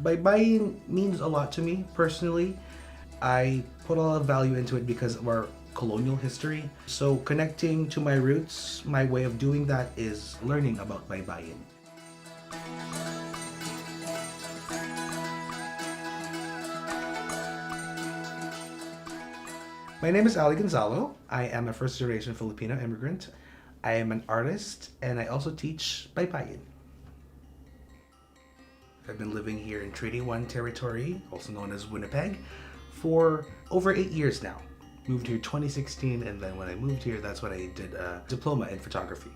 Baybayin means a lot to me personally. I put a lot of value into it because of our colonial history. So connecting to my roots, my way of doing that is learning about Baybayin. My name is Ali Gonzalo. I am a first generation Filipino immigrant. I am an artist and I also teach Baybayin. I've been living here in Treaty 1 territory, also known as Winnipeg, for over 8 years now. Moved here 2016, and then when I moved here, that's when I did a diploma in photography.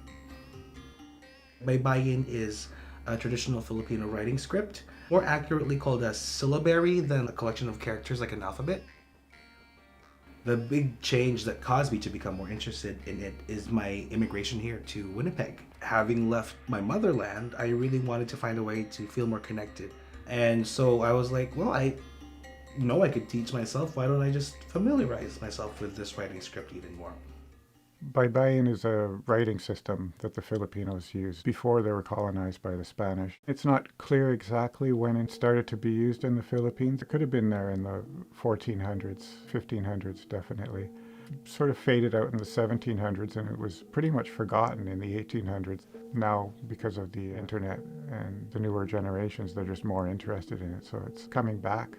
Baybayin is a traditional Filipino writing script, more accurately called a syllabary than a collection of characters like an alphabet. The big change that caused me to become more interested in it is my immigration here to Winnipeg. Having left my motherland, I really wanted to find a way to feel more connected. And so I was like, well, I know I could teach myself. Why don't I just familiarize myself with this writing script even more? Baybayin is a writing system that the Filipinos used before they were colonized by the Spanish. It's not clear exactly when it started to be used in the Philippines. It could have been there in the 1400s, 1500s definitely. Sort of faded out in the 1700s, and it was pretty much forgotten in the 1800s. Now, because of the internet and the newer generations, they're just more interested in it, so it's coming back.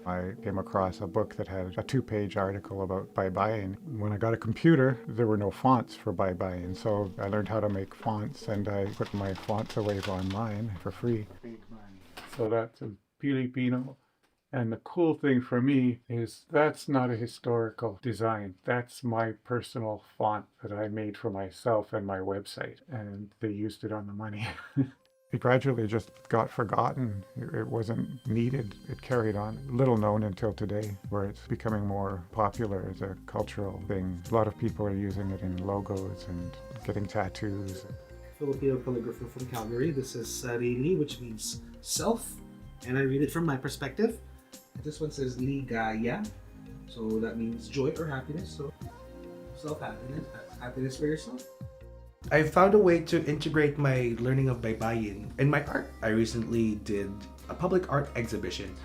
I came across a book that had a 2-page article about Baybayin. When I got a computer, there were no fonts for Baybayin, so I learned how to make fonts, and I put my fonts away online for free. So that's a Filipino. And the cool thing for me is that's not a historical design. That's my personal font that I made for myself and my website, and they used it on the money. It gradually just got forgotten. It wasn't needed. It carried on. Little known until today, where it's becoming more popular as a cultural thing. A lot of people are using it in logos and getting tattoos. Filipino calligrapher from Calgary. This is Sarili, which means self, and I read it from my perspective. This one says Ligaya, so that means joy or happiness. So self-happiness, happiness for yourself. I found a way to integrate my learning of Baybayin in my art. I recently did a public art exhibition,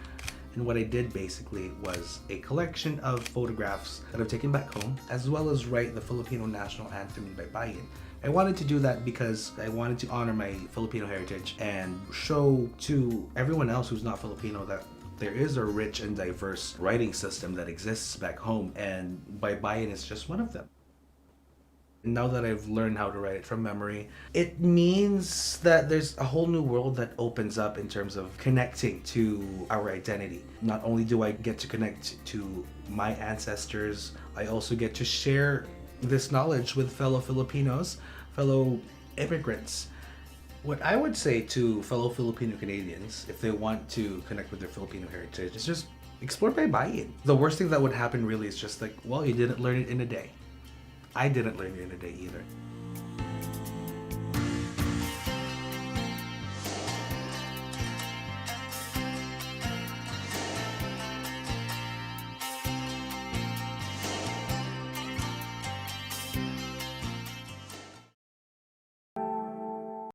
and what I did basically was a collection of photographs that I've taken back home, as well as write the Filipino national anthem in Baybayin. I wanted to do that because I wanted to honor my Filipino heritage and show to everyone else who's not Filipino that there is a rich and diverse writing system that exists back home, and Baybayin is just one of them. Now that I've learned how to write it from memory, it means that there's a whole new world that opens up in terms of connecting to our identity. Not only do I get to connect to my ancestors, I also get to share this knowledge with fellow Filipinos, fellow immigrants. What I would say to fellow Filipino-Canadians, if they want to connect with their Filipino heritage, is just explore Baybayin. The worst thing that would happen really is just like, well, you didn't learn it in a day. I didn't learn it in a day either.